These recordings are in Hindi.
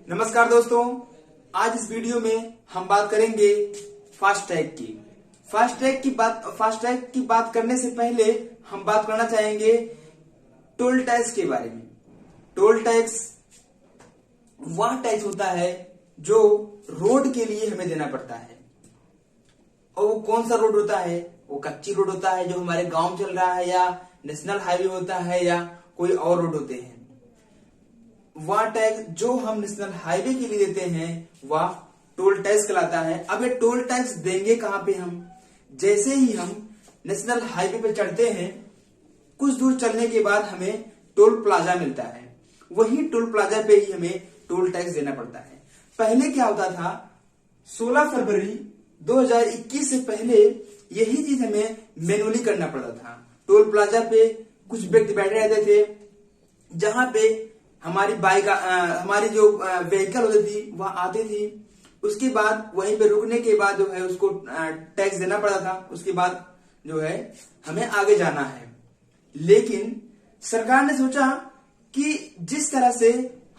नमस्कार दोस्तों, आज इस वीडियो में हम बात करेंगे फास्टैग की। फास्टैग की बात करने से पहले हम बात करना चाहेंगे टोल टैक्स के बारे में। टोल टैक्स वह टैक्स होता है जो रोड के लिए हमें देना पड़ता है। और वो कौन सा रोड होता है? वो कच्ची रोड होता है जो हमारे गांव में चल रहा है, या नेशनल हाईवे होता है, या कोई और रोड होते हैं। वह टैक्स जो हम नेशनल हाईवे के लिए देते हैं वह टोल टैक्स कहलाता है। अब ये टोल टैक्स देंगे कहां पे? हम जैसे ही हम नेशनल हाईवे पे चढ़ते हैं, कुछ दूर चलने के बाद हमें टोल प्लाजा मिलता है। वही टोल प्लाजा पे ही हमें टोल टैक्स देना पड़ता है। पहले क्या होता था, 16 फरवरी 2021 से पहले यही चीज हमें मैनुअली करना पड़ता था। टोल प्लाजा पे कुछ व्यक्ति बैठे रहते थे, जहां पे हमारी बाइक हमारी जो व्हीकल होती थी वह आती थी। उसके बाद वहीं पे रुकने के बाद जो है उसको टैक्स देना पड़ा था। उसके बाद जो है हमें आगे जाना है। लेकिन सरकार ने सोचा कि जिस तरह से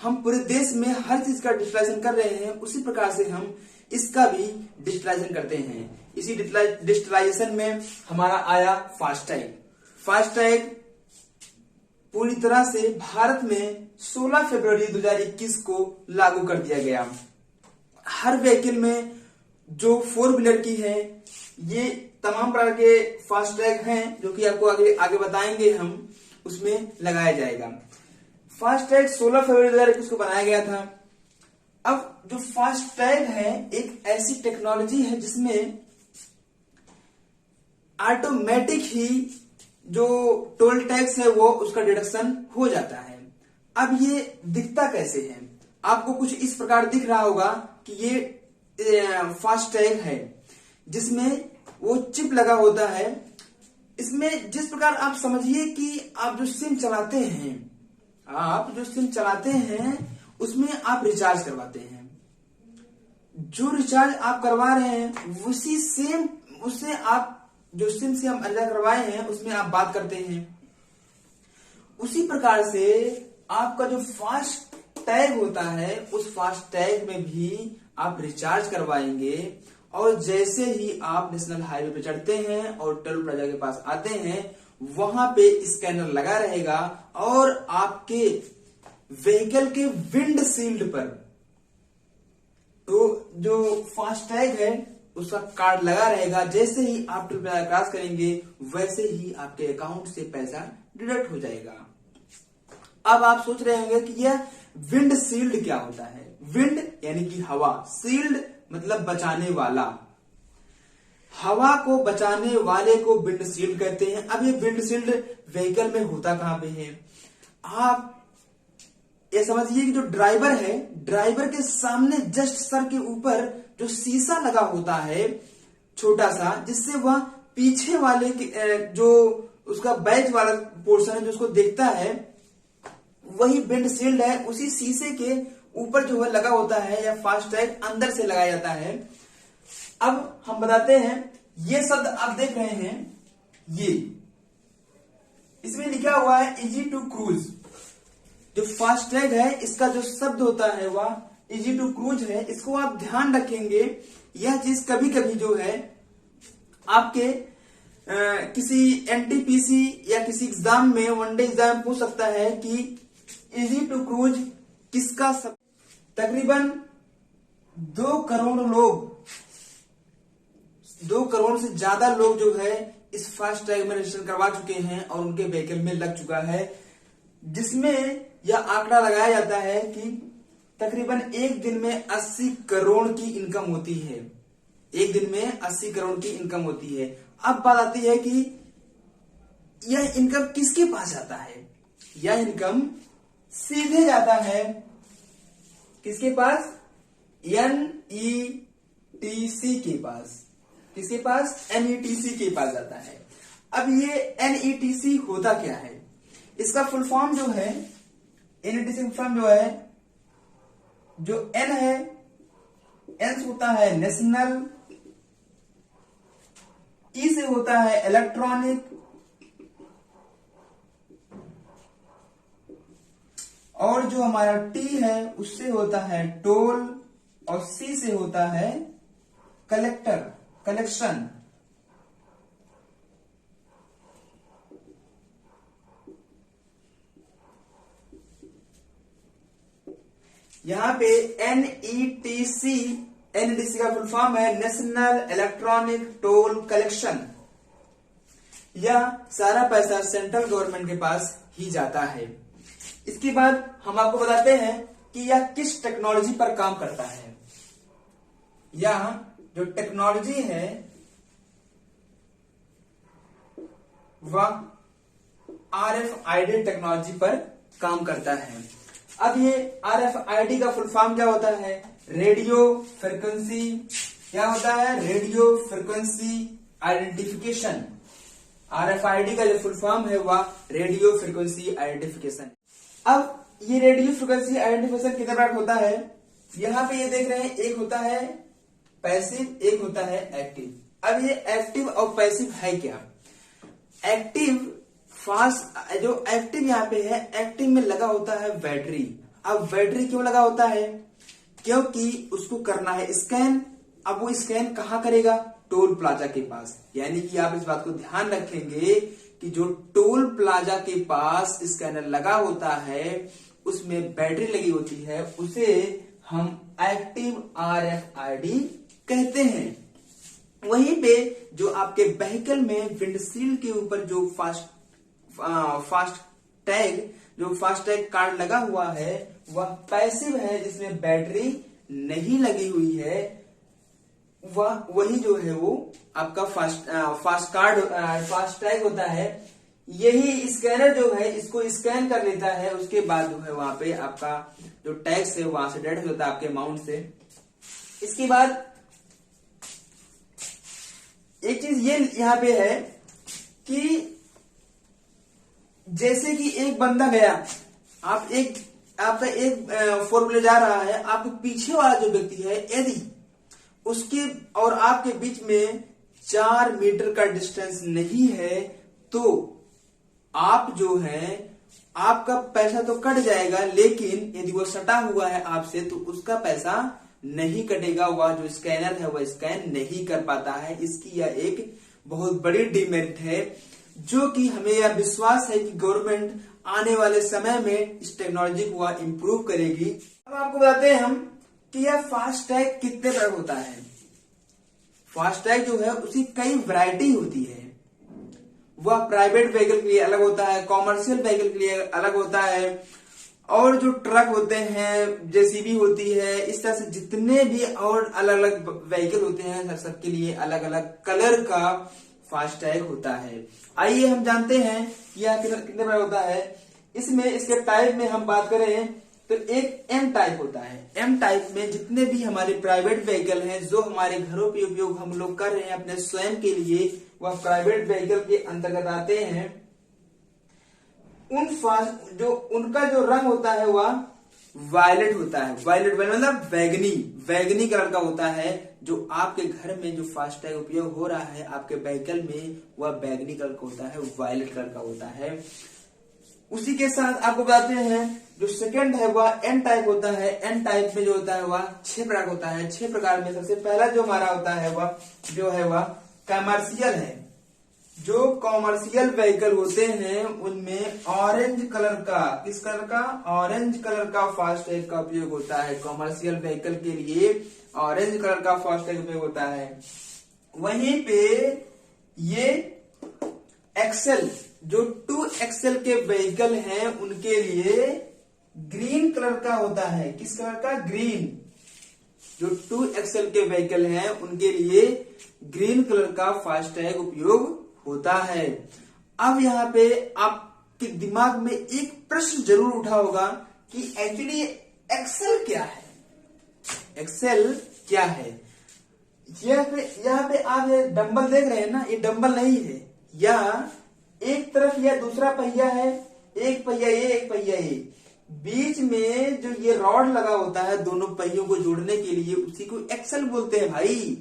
हम पूरे देश में हर चीज का डिजिटलाइजेशन कर रहे हैं, उसी प्रकार से हम इसका भी डिजिटलाइजेशन करते हैं। इसी डिजिटलाइजेशन में हमारा आया फास्टैग। फास्टैग पूरी तरह से भारत में 16 फरवरी 2021 को लागू कर दिया गया। हर व्हीकल में जो 4 व्हीलर की है, ये तमाम प्रकार के फास्टैग हैं जो कि आपको आगे बताएंगे हम, उसमें लगाया जाएगा। फास्टैग 16 फरवरी 2021 को बनाया गया था। अब जो फास्टैग है एक ऐसी टेक्नोलॉजी है जिसमें ऑटोमेटिक ही जो टोल टैक्स है वो उसका डिडक्शन हो जाता है। अब ये दिखता कैसे है? आपको कुछ इस प्रकार दिख रहा होगा कि ये फास्टैग है जिसमें वो चिप लगा होता है। इसमें जिस प्रकार आप समझिए कि आप जो सिम चलाते हैं उसमें आप रिचार्ज करवाते हैं। जो रिचार्ज आप करवा रहे हैं उसी सेम उससे आप जो सिम से हम रिचार्ज करवाए हैं उसमें आप बात करते हैं। उसी प्रकार से आपका जो फास्ट टैग होता है उस फास्ट टैग में भी आप रिचार्ज करवाएंगे। और जैसे ही आप नेशनल हाईवे पे चढ़ते हैं और टोल प्लाजा के पास आते हैं, वहां पे स्कैनर लगा रहेगा और आपके व्हीकल के विंड शील्ड पर तो जो फास्टैग है उसका कार्ड लगा रहेगा। जैसे ही आप टोल प्लाजा क्रॉस करेंगे वैसे ही आपके अकाउंट से पैसा डिडक्ट हो जाएगा। अब आप सोच रहे होंगे कि यह विंड शील्ड क्या होता है? विंड यानी कि हवा, शील्ड मतलब बचाने वाला। हवा को बचाने वाले को विंड शील्ड कहते हैं। अब ये विंड शील्ड व्हीकल में होता कहां पे है? आप ये समझिए कि जो ड्राइवर है, ड्राइवर के सामने जस्ट सर के ऊपर जो शीशा लगा होता है छोटा सा, जिससे वह पीछे वाले जो उसका बैक वाला पोर्शन है जो उसको देखता है, वही विंड शील्ड है। उसी शीशे के ऊपर जो है लगा होता है, या फास्टैग अंदर से लगाया जाता है। अब हम बताते हैं, ये शब्द आप देख रहे हैं, ये इसमें लिखा हुआ है इजी टू क्रूज। जो फास्टैग है इसका जो शब्द होता है वह इजी टू क्रूज है। इसको आप ध्यान रखेंगे। यह चीज कभी कभी जो है आपके किसी एनटीपीसी या किसी एग्जाम में, वनडे एग्जाम पूछ सकता है कि इजी टू क्रूज किसका शब्द। तकरीबन 2 करोड़ से ज्यादा लोग जो है इस फास्टैग में रजिस्ट्रेशन करवा चुके हैं और उनके व्हीकल में लग चुका है, जिसमें यह आंकड़ा लगाया जाता है कि तकरीबन एक दिन में 80 करोड़ की इनकम होती है। एक दिन में 80 करोड़ की इनकम होती है। अब बात आती है कि यह इनकम किसके पास जाता है? यह इनकम सीधे जाता है किसके पास? NETC के पास। किसके पास? NETC के पास जाता है। अब ये NETC होता क्या है? इसका फुल फॉर्म जो है, NETC फुल फॉर्म जो है, जो N है, N से होता है नेशनल, E से होता है इलेक्ट्रॉनिक, और जो हमारा टी है उससे होता है टोल, और सी से होता है कलेक्टर, कलेक्शन। यहां पे NETC, NETC का फुल फॉर्म है नेशनल इलेक्ट्रॉनिक टोल कलेक्शन। यह सारा पैसा सेंट्रल गवर्नमेंट के पास ही जाता है। इसके बाद हम आपको बताते हैं कि यह किस टेक्नोलॉजी पर काम करता है। यह जो टेक्नोलॉजी है वह RFID टेक्नोलॉजी पर काम करता है। अब ये RFID का फुल फॉर्म क्या होता है? रेडियो फ्रिक्वेंसी, क्या होता है? Radio frequency identification. RFID का जो फुल फॉर्म है वह रेडियो फ्रिक्वेंसी आइडेंटिफिकेशन। अब ये रेडियो फ्रिक्वेंसी आइडेंटिफिकेशन कितने प्रकार होता है? यहां पे ये देख रहे हैं, एक होता है पैसिव, एक होता है एक्टिव। अब ये एक्टिव और पैसिव है क्या? एक्टिव फास्ट, जो एक्टिव यहाँ पे है, एक्टिव में लगा होता है बैटरी। अब बैटरी क्यों लगा होता है? क्योंकि उसको करना है स्कैन। अब वो स्कैन कहाँ करेगा? टोल प्लाजा के पास। यानी कि आप इस बात को ध्यान रखेंगे कि जो टोल प्लाजा के पास स्कैनर लगा होता है उसमें बैटरी लगी होती है, उसे हम एक्टिव RFID कहते हैं। वहीं पे जो आपके व्हीकल में विंडशील्ड के ऊपर जो फास्ट टैग कार्ड लगा हुआ है वह पैसिव है, जिसमें बैटरी नहीं लगी हुई है। वही जो है वो आपका फास्ट टैग होता है। यही स्कैनर जो है इसको स्कैन कर लेता है, उसके बाद जो है वहां पे आपका जो टैक्स है वहां से डेड होता है आपके अमाउंट से। इसके बाद एक चीज ये यहां पे है कि जैसे कि एक बंदा गया, आपका एक 4 व्हीलर जा रहा है, आपके पीछे वाला जो व्यक्ति है यदि उसके और आपके बीच में 4 मीटर का डिस्टेंस नहीं है तो आप जो है आपका पैसा तो कट जाएगा, लेकिन यदि वो सटा हुआ है आपसे तो उसका पैसा नहीं कटेगा। वह जो स्कैनर है वह स्कैन नहीं कर पाता है। इसकी यह एक बहुत बड़ी डिमेरिट है, जो कि हमें यह विश्वास है कि गवर्नमेंट आने वाले समय में इस टेक्नोलॉजी को वह इंप्रूव करेगी। अब आपको बताते हैं हम कि यह फास्ट टैग कितने प्रकार होता है। फास्ट टैग जो है उसकी कई वैरायटी होती है। वह प्राइवेट व्हीकल के लिए अलग होता है, कॉमर्शियल व्हीकल के लिए अलग होता है, और जो ट्रक होते हैं, JCB होती है, इस तरह से जितने भी और अलग अलग व्हीकल होते हैं सबके लिए अलग अलग कलर का फास्ट टैग होता है। आइए हम जानते हैं कि यह कितने प्रकार होता है। इसमें इसके टाइप में हम बात करें तो एक M टाइप होता है। M टाइप में जितने भी हमारे प्राइवेट व्हीकल हैं जो हमारे घरों पे उपयोग हम लोग कर रहे हैं अपने स्वयं के लिए, वह प्राइवेट व्हीकल के अंतर्गत आते हैं। उनका जो रंग होता है वह वायलेट होता है। वायलेट मतलब बैगनी कलर का होता है। जो आपके घर में जो फास्ट टैग उपयोग हो रहा है आपके व्हीकल में वह बैगनी कलर का होता है, वायलेट कलर का होता है। उसी के साथ आपको बताते हैं जो सेकंड है वह N टाइप होता है। N टाइप में जो होता है वह 6 प्रकार होता है। 6 प्रकार में सबसे पहला जो हमारा होता है वह जो है वह कमर्शियल है। जो कॉमर्शियल व्हीकल होते हैं उनमें ऑरेंज कलर का, किस कलर का? ऑरेंज कलर का फास्ट टैग का उपयोग होता है। कॉमर्शियल व्हीकल के लिए ऑरेंज कलर का फास्ट टैग उपयोग होता है। वहीं पे ये एक्सेल, जो 2 एक्सेल के व्हीकल हैं उनके लिए ग्रीन कलर का होता है। किस कलर का? ग्रीन। जो 2 एक्सेल के व्हीकल हैं उनके लिए ग्रीन कलर का फास्ट टैग उपयोग होता है। अब यहाँ पे आपके दिमाग में एक प्रश्न जरूर उठा होगा कि एक्चुअली एक्सेल क्या है? एक्सेल क्या है? यहाँ पे आप ये डंबल देख रहे हैं ना, ये डंबल नहीं है। यह एक तरफ यह दूसरा पहिया है, एक पहिया ये, एक पहिया ये, बीच में जो ये रॉड लगा होता है दोनों पहियों को जोड़ने के लिए, उसी को एक्सेल बोलते हैं भाई।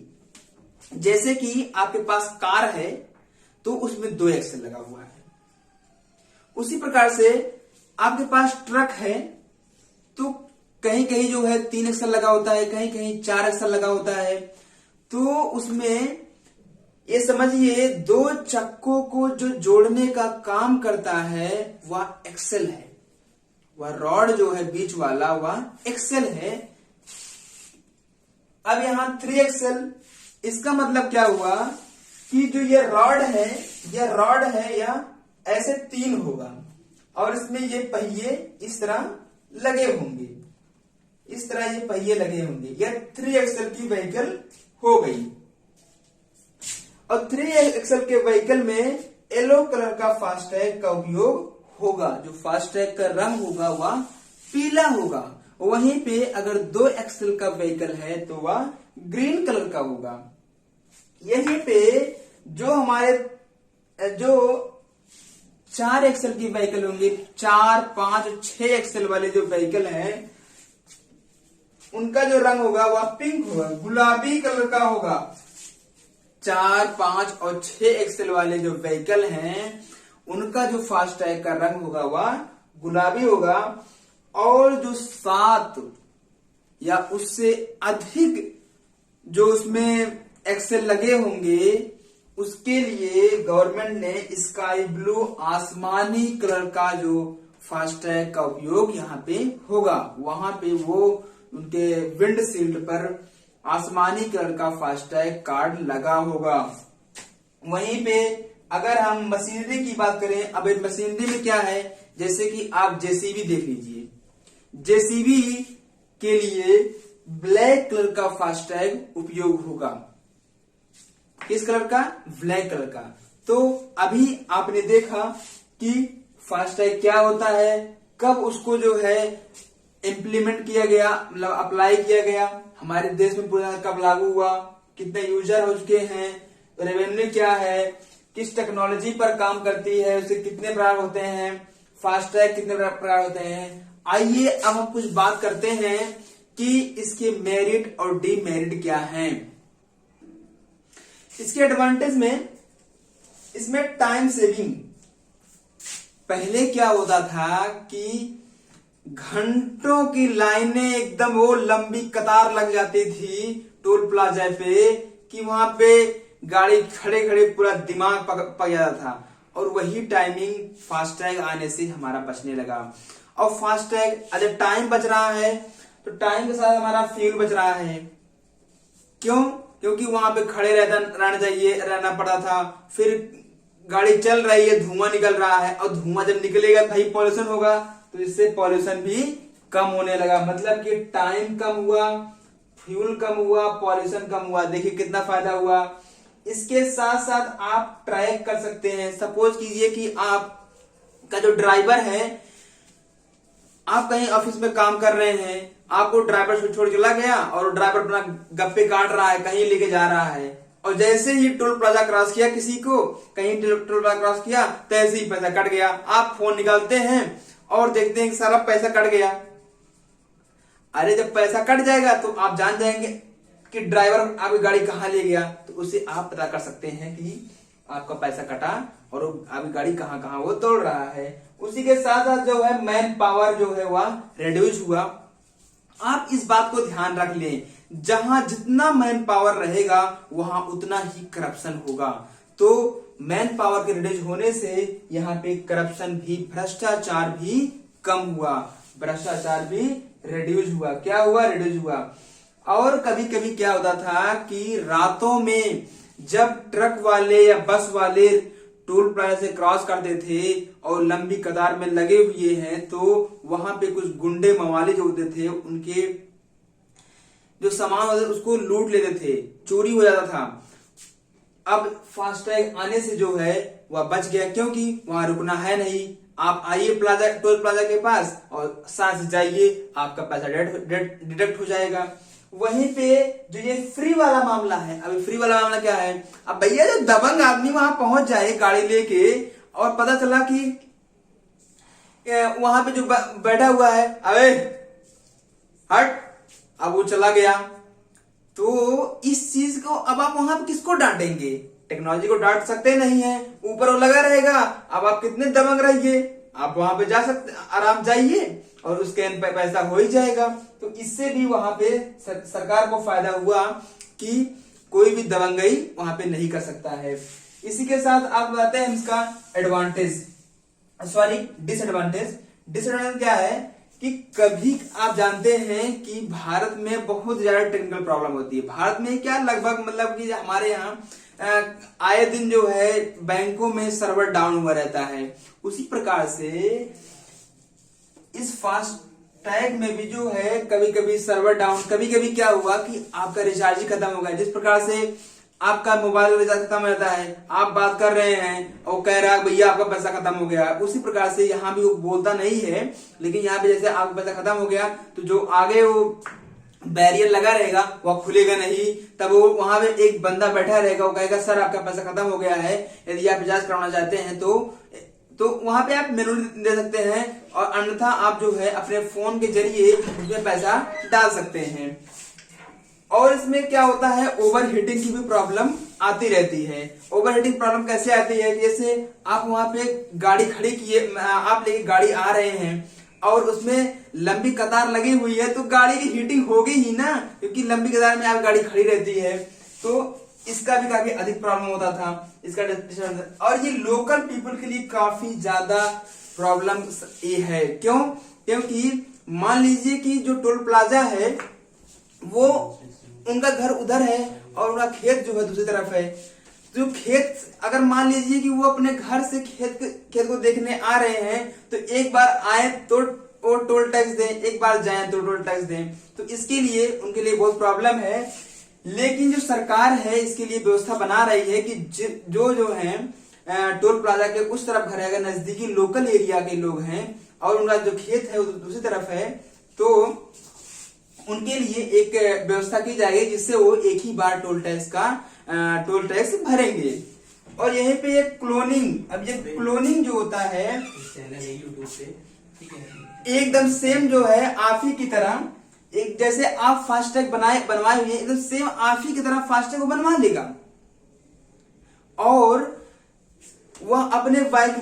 जैसे कि आपके पास कार है तो उसमें 2 एक्सेल लगा हुआ है। उसी प्रकार से आपके पास ट्रक है तो कहीं कहीं जो है 3 एक्सल लगा होता है, कहीं कहीं 4 एक्सल लगा होता है। तो उसमें ये समझिए 2 चक्कों को जो जोड़ने का काम करता है वह एक्सल है, वह रॉड जो है बीच वाला वह एक्सल है। अब यहां 3 एक्सल, इसका मतलब क्या हुआ कि जो ये रॉड है, यह रॉड है, यह ऐसे 3 होगा और इसमें ये पहिए इस तरह लगे होंगे, इस तरह ये पहिए लगे होंगे। यह 3 एक्सल की व्हीकल हो गई। और 3 एक्सल के व्हीकल में येलो कलर का फास्टैग का उपयोग होगा। जो फास्टैग का रंग होगा वह पीला होगा। वहीं पे अगर 2 एक्सल का व्हीकल है तो वह ग्रीन कलर का होगा। यहीं पे जो हमारे जो 4 एक्सल की व्हीकल होंगे, 4, 5, 6 एक्सल वाले जो व्हीकल हैं उनका जो रंग होगा वह पिंक होगा, गुलाबी कलर का होगा। 4, 5 और 6 एक्सल वाले जो व्हीकल हैं उनका जो फास्टैग का रंग होगा वह गुलाबी होगा। और जो 7 या उससे अधिक जो उसमें एक्सेल लगे होंगे उसके लिए गवर्नमेंट ने स्काई ब्लू आसमानी कलर का जो फास्टैग का उपयोग यहाँ पे होगा। वहां पे वो उनके विंडशील्ड पर आसमानी कलर का फास्टैग कार्ड लगा होगा। वहीं पे अगर हम मशीनरी की बात करें, अब मशीनरी में क्या है, जैसे कि आप जेसीबी देख लीजिए, जेसीबी के लिए ब्लैक कलर का फास्टैग उपयोग होगा। किस कलर का? ब्लैक कलर का। तो अभी आपने देखा कि फास्टैग क्या होता है, कब उसको जो है इम्प्लीमेंट किया गया, मतलब अप्लाई किया गया, हमारे देश में पूरा कब लागू हुआ, कितने यूजर हो चुके हैं, रेवेन्यू क्या है, किस टेक्नोलॉजी पर काम करती है, उसे कितने प्रकार होते हैं, फास्टैग कितने प्रकार होते हैं। आइए अब हम कुछ बात करते हैं कि इसके मेरिट और डीमेरिट क्या हैं। इसके एडवांटेज में, इसमें टाइम सेविंग। पहले क्या होता था कि घंटों की लाइनें, एकदम वो लंबी कतार लग जाती थी टोल प्लाजा पे कि वहां पे गाड़ी खड़े खड़े पूरा दिमाग पक जाता था। और वही टाइमिंग फास्टैग आने से हमारा बचने लगा। और फास्टैग अगर टाइम बच रहा है तो टाइम के साथ हमारा फ्यूल बच रहा है। क्यों? क्योंकि वहां पे खड़े रहना पड़ता था, फिर गाड़ी चल रही है, धुआं निकल रहा है, और धुआं जब निकलेगा भाई पॉल्यूशन होगा, तो इससे पॉल्यूशन भी कम होने लगा। मतलब कि टाइम कम हुआ, फ्यूल कम हुआ, पॉल्यूशन कम हुआ। देखिए कितना फायदा हुआ। इसके साथ साथ आप ट्रैक कर सकते हैं। सपोज कीजिए कि आप का जो ड्राइवर है, आप कहीं ऑफिस में काम कर रहे हैं, आपको ड्राइवर छोड़ चला गया और ड्राइवर अपना गप्पे काट रहा है, कहीं लेके जा रहा है, और जैसे ही टोल प्लाजा क्रॉस किया, किसी को कहीं टोल प्लाजा क्रॉस किया, तैसे ही पैसा कट गया। आप फोन निकालते हैं और देखते हैं कि सारा पैसा कट गया। अरे जब पैसा कट जाएगा तो आप जान जाएंगे कि ड्राइवर आपकी गाड़ी कहाँ ले गया, तो उससे आप पता कर सकते हैं कि आपका पैसा कटा और आपकी गाड़ी कहाँ कहाँ वो तोड़ रहा है। उसी के साथ साथ जो है मैन पावर जो है वह रिड्यूस हुआ। आप इस बात को ध्यान रख लें, जहां जितना मैन पावर रहेगा वहां उतना ही करप्शन होगा। तो मैन पावर के रिड्यूस होने से यहाँ पे करप्शन भी, भ्रष्टाचार भी कम हुआ, भ्रष्टाचार भी रिड्यूस हुआ। क्या हुआ? रिड्यूस हुआ। और कभी कभी क्या होता था कि रातों में जब ट्रक वाले या बस वाले टोल प्लाजा से क्रॉस करते थे और लंबी कतार में लगे हुए हैं, तो वहां पे कुछ गुंडे मवाली जो होते थे, उनके जो सामान होते थे उसको लूट लेते थे, चोरी हो जाता था। अब फास्टैग आने से जो है वह बच गया, क्योंकि वहां रुकना है नहीं। आप आइए टोल प्लाजा के पास और साथ जाइए, आपका पैसा डिडक्ट हो जाएगा। वहीं पे जो ये फ्री वाला मामला है, अभी फ्री वाला मामला क्या है? अब भैया जब दबंग आदमी वहां पहुंच जाए गाड़ी लेके और पता चला कि वहां पे जो बैठा हुआ है, अबे हट, अब वो चला गया, तो इस चीज को अब आप वहां पे किसको डांटेंगे? टेक्नोलॉजी को डांट सकते नहीं है, ऊपर वो लगा रहेगा। अब आप कितने दबंग रहिए, आप वहां पे जा सकते, आराम जाइए और उसके पैसा हो ही जाएगा। तो इससे भी वहां पे सरकार को फायदा हुआ कि कोई भी दबंगई वहां पे नहीं कर सकता है। इसी के साथ आप बताते हैं इसका डिसएडवांटेज क्या है कि कभी आप जानते हैं कि भारत में बहुत ज्यादा टेक्निकल प्रॉब्लम होती है। भारत में क्या लगभग मतलब कि हमारे यहाँ आए दिन जो है बैंकों में सर्वर डाउन हुआ रहता है। उसी प्रकार से इस फास्टैग में भी जो है कभी कभी सर्वर डाउन, कभी कभी क्या हुआ कि आपका रिचार्ज ही खत्म हो गया। जिस प्रकार से आपका मोबाइल रिचार्ज खत्म हो जाता है, आप बात कर रहे हैं और कह रहा है भैया आपका पैसा खत्म हो गया, उसी प्रकार से यहाँ भी वो बोलता नहीं है, लेकिन यहाँ पे जैसे आपका पैसा खत्म हो गया तो जो आगे वो बैरियर लगा रहेगा वो खुलेगा नहीं। तब वो वहां पे एक बंदा बैठा रहेगा, वो कहेगा सर आपका पैसा खत्म हो गया है, यदि आप रिचार्ज कराना चाहते हैं तो वहां पे आप मैनुअली दे सकते हैं, और अन्यथा आप जो है अपने फोन के जरिए उसमें पैसा डाल सकते हैं। और इसमें क्या होता है, ओवर हीटिंग की भी प्रॉब्लम आती रहती है। ओवर हीटिंग प्रॉब्लम कैसे आती है, जैसे आप वहां पे गाड़ी खड़ी किए, आप लेके गाड़ी आ रहे हैं और उसमें लंबी कतार लगी हुई है, तो गाड़ी की हीटिंग होगी ही ना, क्योंकि लंबी कतार में आप गाड़ी खड़ी रहती है। तो इसका भी काफी अधिक प्रॉब्लम होता था इसका। और ये लोकल पीपल के लिए काफी ज्यादा प्रॉब्लम ये है। क्यों? क्योंकि मान लीजिए कि जो टोल प्लाजा है वो उनका घर उधर है और उनका खेत जो है दूसरी तरफ है। जो खेत, अगर मान लीजिए कि वो अपने घर से खेत को देखने आ रहे हैं, तो एक बार आए तो वो टोल टैक्स दें, एक बार जाए तो टोल टैक्स दें, तो इसके लिए उनके लिए बहुत प्रॉब्लम है। लेकिन जो सरकार है इसके लिए व्यवस्था बना रही है कि जो है टोल प्लाजा के उस तरफ घर है, अगर नजदीकी लोकल एरिया के लोग हैं और उनका जो खेत है वो दूसरी तरफ है, तो उनके लिए एक व्यवस्था की जाएगी जिससे वो एक ही बार टोल टैक्स भरेंगे। और यहीं पे एक क्लोनिंग, अब ये क्लोनिंग जो होता है यूट्यूब पे एकदम सेम जो है आप ही की तरह, एक जैसे आप फास्टैग बनवाए हुए एकदम सेम आप ही की तरह फास्टैग को बनवा लेगा, और वह अपने बाइक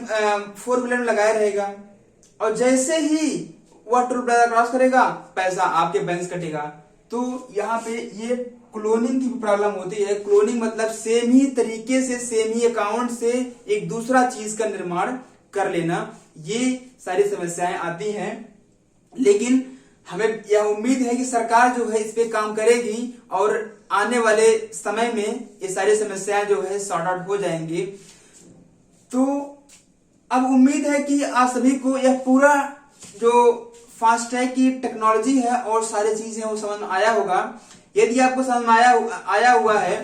4 व्हीलर में लगाए रहेगा, और जैसे ही वह टोल प्लाजा क्रॉस करेगा पैसा आपके बैंक से कटेगा। तो यहाँ पे ये क्लोनिंग की प्रॉब्लम होती है। क्लोनिंग मतलब सेम ही तरीके से, सेम ही अकाउंट से एक दूसरा चीज का निर्माण कर लेना, ये सारी समस्याएं आती हैं। लेकिन हमें यह उम्मीद है कि सरकार जो है इस पे काम करेगी और आने वाले समय में ये सारी समस्याएं जो है सॉर्ट आउट हो जाएंगी। तो अब उम्मीद है कि आप सभी को यह पूरा जो फास्टैग की टेक्नोलॉजी है और सारी चीजें वो समझ में आया होगा। यदि आपको समझ में आया हुआ है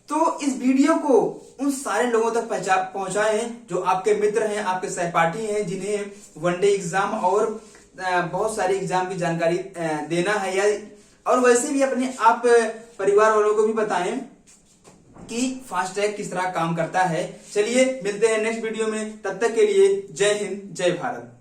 तो इस वीडियो को उन सारे लोगों तक पहुंचाएं जो आपके मित्र हैं, आपके सहपाठी हैं, जिन्हें वनडे एग्जाम और बहुत सारी एग्जाम की जानकारी देना है, या और वैसे भी अपने आप परिवार वालों को भी बताएं कि फास्टैग किस तरह काम करता है। चलिए मिलते हैं नेक्स्ट वीडियो में, तब तक के लिए जय हिंद, जय भारत।